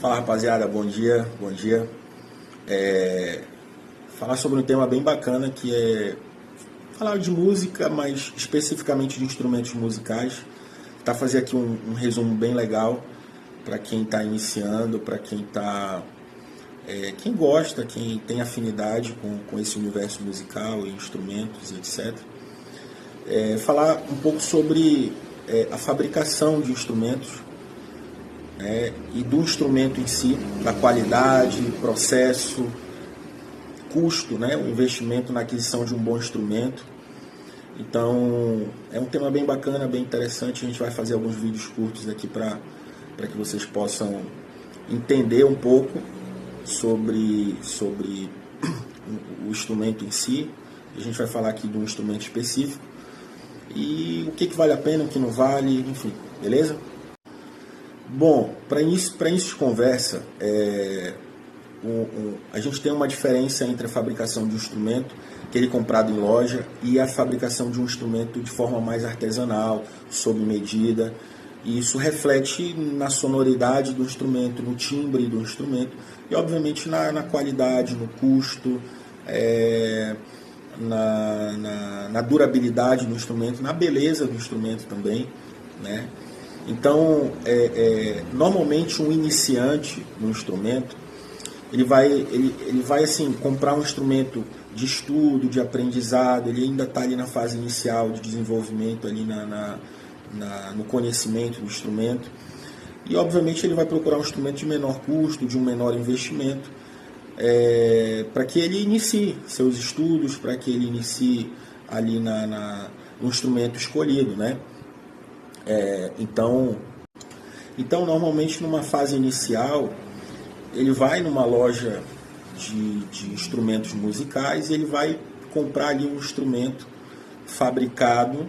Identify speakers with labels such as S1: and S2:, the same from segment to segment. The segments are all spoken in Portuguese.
S1: Fala, rapaziada, bom dia, bom dia. Falar sobre um tema bem bacana que é falar de música, mas especificamente de instrumentos musicais. Tá fazer aqui um resumo bem legal para quem está iniciando, para quem quem gosta, quem tem afinidade com esse universo musical e instrumentos, etc. Falar um pouco sobre a fabricação de instrumentos, e do instrumento em si, da qualidade, processo, custo, o investimento na aquisição de um bom instrumento. Então, é um tema bem bacana, bem interessante. A gente vai fazer alguns vídeos curtos aqui para que vocês possam entender um pouco sobre o instrumento em si. A gente vai falar aqui de um instrumento específico e o que vale a pena, o que não vale, enfim, beleza? Bom, para início de conversa, a gente tem uma diferença entre a fabricação de um instrumento, aquele comprado em loja, e a fabricação de um instrumento de forma mais artesanal, sob medida. E isso reflete na sonoridade do instrumento, no timbre do instrumento e, obviamente, na qualidade, no custo, na durabilidade do instrumento, na beleza do instrumento também, né? Então, normalmente um iniciante no instrumento, ele vai assim, comprar um instrumento de estudo, de aprendizado, ele ainda está ali na fase inicial de desenvolvimento, ali no conhecimento do instrumento. E, obviamente, ele vai procurar um instrumento de menor custo, de um menor investimento, para que ele inicie seus estudos, para que ele inicie ali no instrumento escolhido, né? Então, normalmente, numa fase inicial, ele vai numa loja de instrumentos musicais e ele vai comprar ali um instrumento fabricado,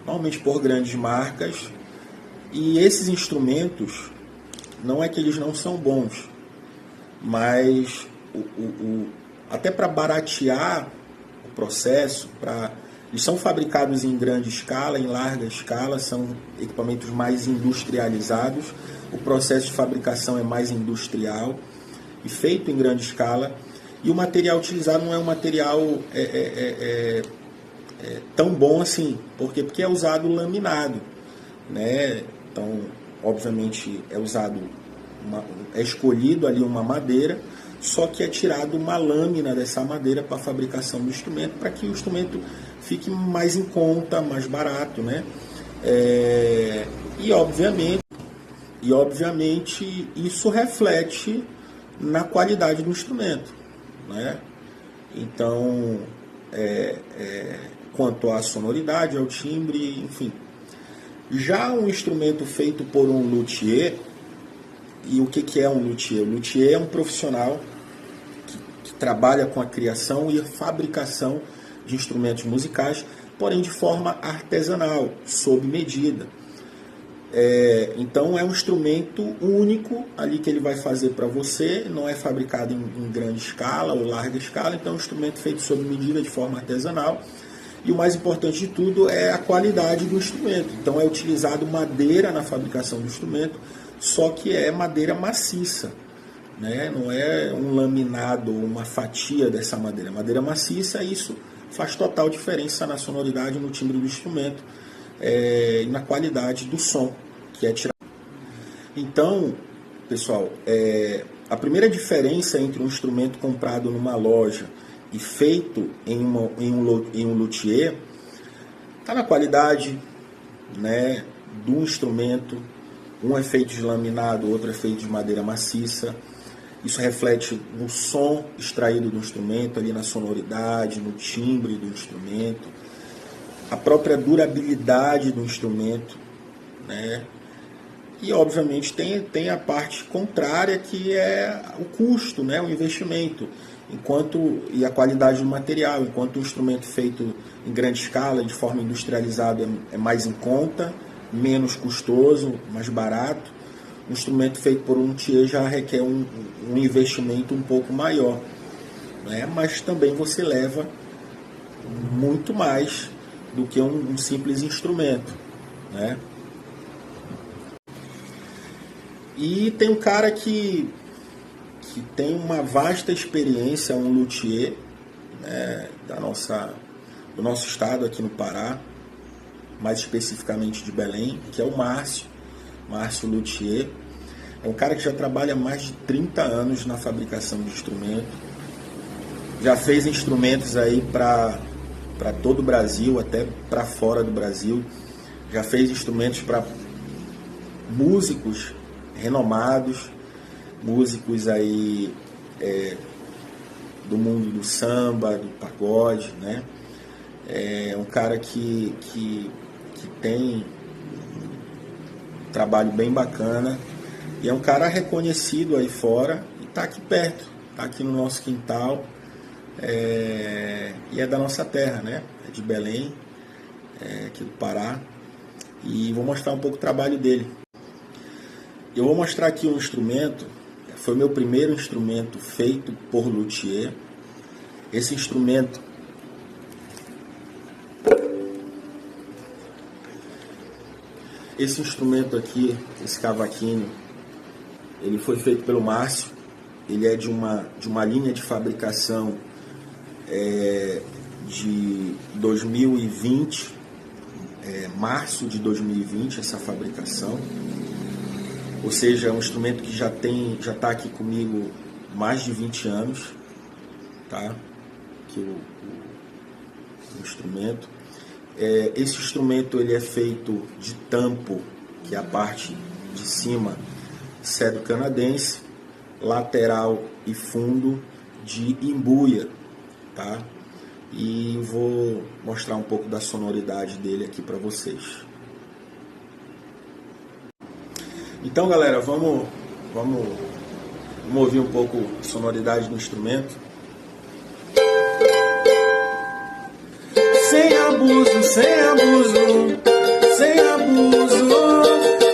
S1: normalmente por grandes marcas. E esses instrumentos, não é que eles não são bons, mas até para baratear o processo, eles são fabricados em grande escala, em larga escala, são equipamentos mais industrializados, o processo de fabricação é mais industrial e feito em grande escala, e o material utilizado não é um material tão bom assim, porque é usado laminado, né? Então, obviamente, é escolhido ali uma madeira, só que é tirado uma lâmina dessa madeira para a fabricação do instrumento, para que o instrumento fique mais em conta, mais barato, né? E obviamente isso reflete na qualidade do instrumento, né? Então, quanto à sonoridade, ao timbre, enfim. Já um instrumento feito por um luthier, e o que é um luthier? O luthier é um profissional que trabalha com a criação e a fabricação de instrumentos musicais, porém de forma artesanal, sob medida. Então é um instrumento único ali que ele vai fazer para você, não é fabricado em grande escala ou larga escala, então é um instrumento feito sob medida de forma artesanal. E o mais importante de tudo é a qualidade do instrumento. Então é utilizado madeira na fabricação do instrumento, só que é madeira maciça, né? Não é um laminado ou uma fatia dessa madeira. Madeira maciça, isso faz total diferença na sonoridade, no timbre do instrumento e na qualidade do som que é tirado. Então, pessoal, a primeira diferença entre um instrumento comprado numa loja e feito em um luthier está na qualidade, né, do instrumento. Um é feito de laminado, outro é feito de madeira maciça. Isso reflete no som extraído do instrumento, ali na sonoridade, no timbre do instrumento, a própria durabilidade do instrumento, né? E, obviamente, tem a parte contrária, que é o custo, né? O investimento, e a qualidade do material. Enquanto o instrumento feito em grande escala, de forma industrializada, é mais em conta, menos custoso, mais barato. Um instrumento feito por um luthier já requer um investimento um pouco maior, né? Mas também você leva muito mais do que um simples instrumento, né? E tem um cara que que tem uma vasta experiência, um luthier, né, do nosso estado aqui no Pará, mais especificamente de Belém, que é o Márcio Luthier. É um cara que já trabalha há mais de 30 anos na fabricação de instrumento. Já fez instrumentos aí para todo o Brasil, até para fora do Brasil. Já fez instrumentos para músicos renomados, músicos aí do mundo do samba, do pagode, né? É um cara que tem um trabalho bem bacana e é um cara reconhecido aí fora e está aqui perto, está aqui no nosso quintal, e é da nossa terra, né? É de Belém, aqui do Pará, e vou mostrar um pouco o trabalho dele. Eu vou mostrar aqui um instrumento, foi meu primeiro instrumento feito por luthier. Esse instrumento aqui, esse cavaquinho, ele foi feito pelo Márcio. Ele é de uma linha de fabricação de 2020, março de 2020, essa fabricação. Ou seja, é um instrumento que já está aqui comigo mais de 20 anos, tá? Que o instrumento. Esse instrumento ele é feito de tampo, que é a parte de cima, cedro canadense, lateral e fundo de imbuia, tá? E vou mostrar um pouco da sonoridade dele aqui para vocês. Então, galera, vamos ouvir um pouco a sonoridade do instrumento. Sem abuso, sem abuso, sem abuso.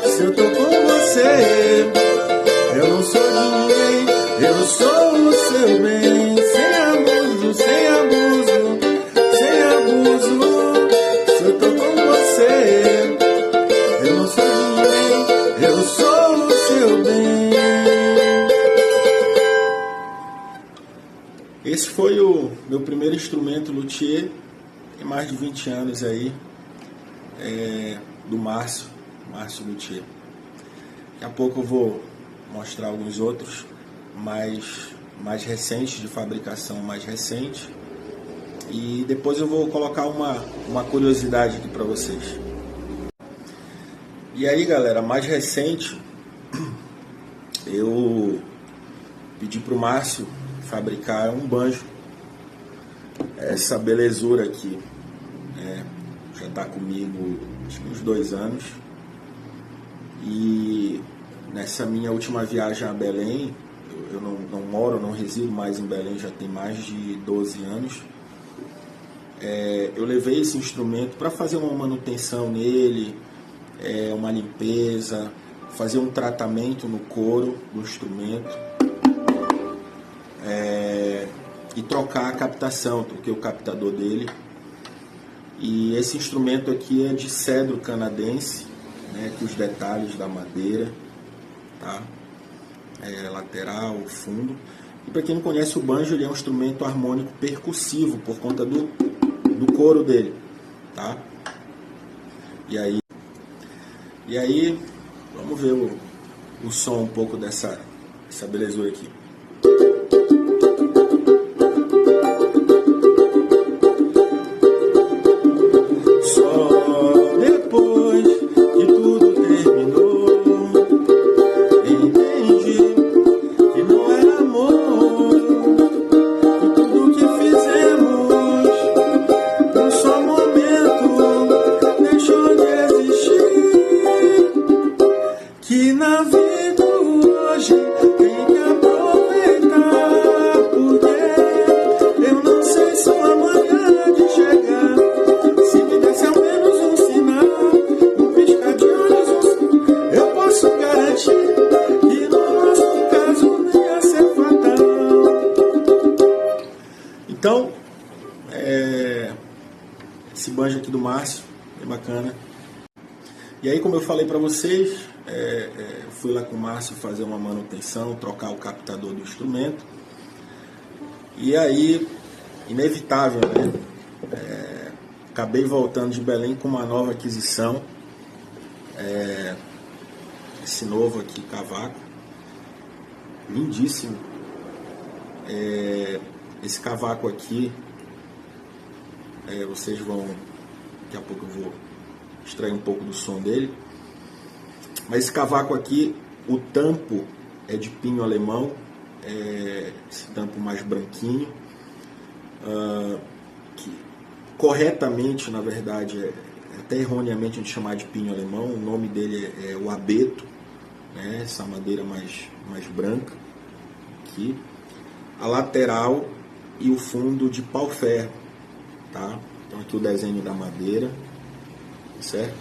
S1: Se eu tô com você, eu não sou de ninguém, eu sou o seu bem. Sem abuso, sem abuso, sem abuso. Se eu tô com você, eu não sou de ninguém, eu sou o seu bem. Esse foi o meu primeiro instrumento luthier. Tem mais de 20 anos aí, do Márcio Luthier. Daqui a pouco eu vou mostrar alguns outros mais recentes, de fabricação mais recente. E depois eu vou colocar uma curiosidade aqui para vocês. E aí, galera, mais recente, eu pedi para o Márcio fabricar um banjo. Essa belezura aqui, já está comigo acho que uns 2 anos. E nessa minha última viagem a Belém, eu não resido mais em Belém, já tem mais de 12 anos. Eu levei esse instrumento para fazer uma manutenção nele, uma limpeza, fazer um tratamento no couro do instrumento. E trocar a captação, troquei o captador dele. E esse instrumento aqui é de cedro canadense, né, com os detalhes da madeira, tá? Lateral, fundo. E para quem não conhece, o banjo ele é um instrumento harmônico percussivo por conta do couro dele, tá? E aí vamos ver o som um pouco dessa belezura aqui. Então, esse banjo aqui do Márcio, bem bacana. E aí, como eu falei para vocês, fui lá com o Márcio fazer uma manutenção, trocar o captador do instrumento. E aí, inevitável, né? Acabei voltando de Belém com uma nova aquisição. Esse novo aqui, cavaco. Lindíssimo. Esse cavaco aqui, vocês vão... Daqui a pouco eu vou extrair um pouco do som dele. Mas esse cavaco aqui, o tampo é de pinho alemão, esse tampo mais branquinho, que corretamente, na verdade, até erroneamente a gente chamar de pinho alemão. O nome dele é o abeto, né? Essa madeira mais branca aqui. A lateral e o fundo de pau-ferro, tá? Então aqui o desenho da madeira, certo?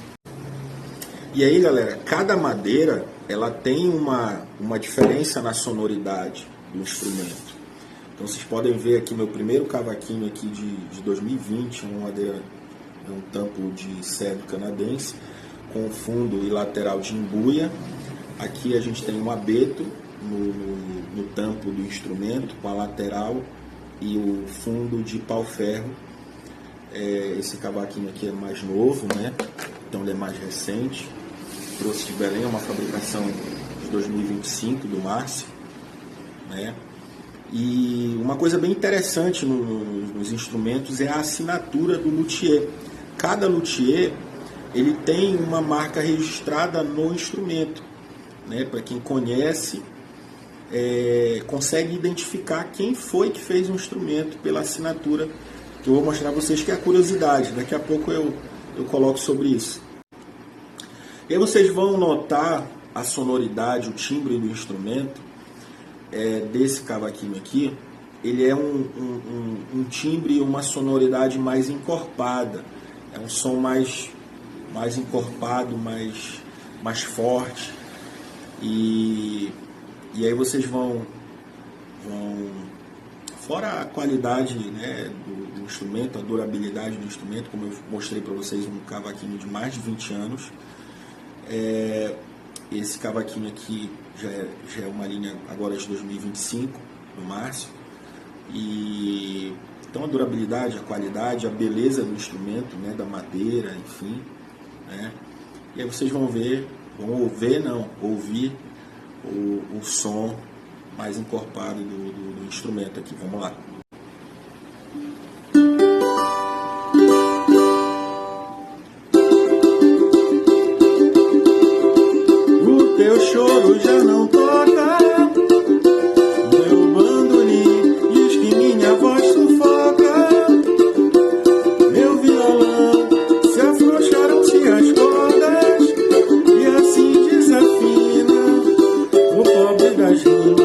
S1: E aí, galera, cada madeira ela tem uma diferença na sonoridade do instrumento. Então vocês podem ver aqui meu primeiro cavaquinho aqui de 2020, uma madeira, um tampo de cedro canadense com fundo e lateral de embuia. Aqui a gente tem um abeto no tampo do instrumento com a lateral e o fundo de pau-ferro. Esse cavaquinho aqui é mais novo, né? Então ele é mais recente. Trouxe de Belém, é uma fabricação de 2025 do Márcio, né? E uma coisa bem interessante nos instrumentos é a assinatura do luthier. Cada luthier ele tem uma marca registrada no instrumento, né? Para quem conhece, consegue identificar quem foi que fez o instrumento pela assinatura. Eu vou mostrar para vocês, que é a curiosidade. Daqui a pouco eu coloco sobre isso. E aí vocês vão notar a sonoridade, o timbre do instrumento desse cavaquinho aqui. Ele é um timbre e uma sonoridade mais encorpada. É um som mais encorpado, mais forte. E aí vocês vão... Fora a qualidade, né, do instrumento, a durabilidade do instrumento, como eu mostrei para vocês, um cavaquinho de mais de 20 anos. Esse cavaquinho aqui já é uma linha agora de 2025, no Márcio. E então a durabilidade, a qualidade, a beleza do instrumento, né, da madeira, enfim, né? E aí vocês vão ouvir o som mais encorpado do instrumento aqui. Vamos lá. O teu choro já não toca, meu bandolim diz que minha voz sufoca, meu violão se afrouxaram-se as cordas, e assim desafina o pobre das rimas.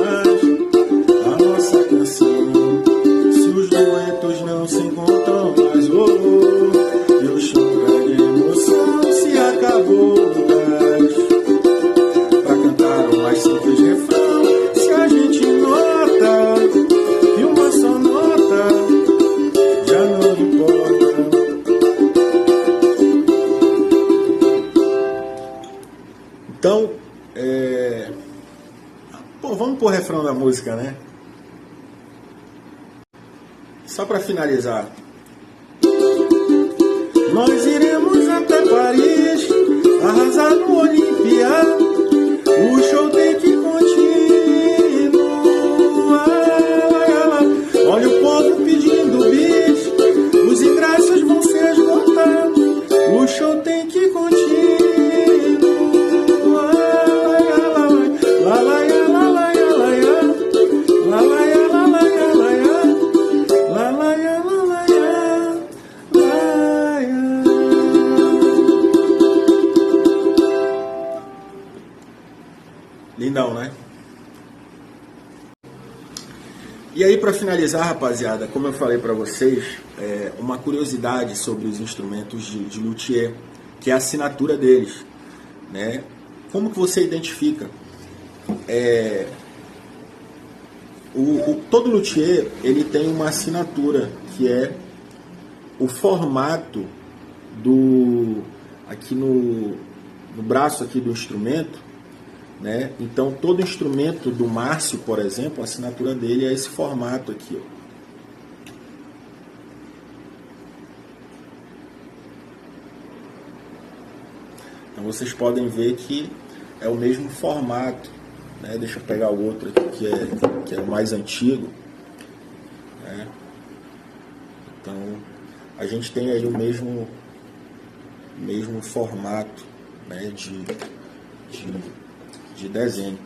S1: Não se encontram mais, eu choro de emoção, se acabou o gás pra cantar o mais simples refrão. Se a gente nota que uma só nota já não importa. Então, vamos pro refrão da música, né? Só para finalizar. Nós iremos até Paris, arrasar no Olímpia. O show tem que continuar. Olha o povo pedindo bis, os ingressos vão se esgotar. O show tem que continuar. Lindão, né? E aí, para finalizar, rapaziada, como eu falei para vocês, uma curiosidade sobre os instrumentos de luthier, que é a assinatura deles, né? Como que você identifica? Todo luthier ele tem uma assinatura, que é o formato aqui no no braço aqui do instrumento, né? Então todo instrumento do Márcio, por exemplo, a assinatura dele é esse formato aqui, ó. Então vocês podem ver que é o mesmo formato, né? Deixa eu pegar o outro aqui que é o mais antigo, né? Então a gente tem aí o mesmo formato, né, de desenho.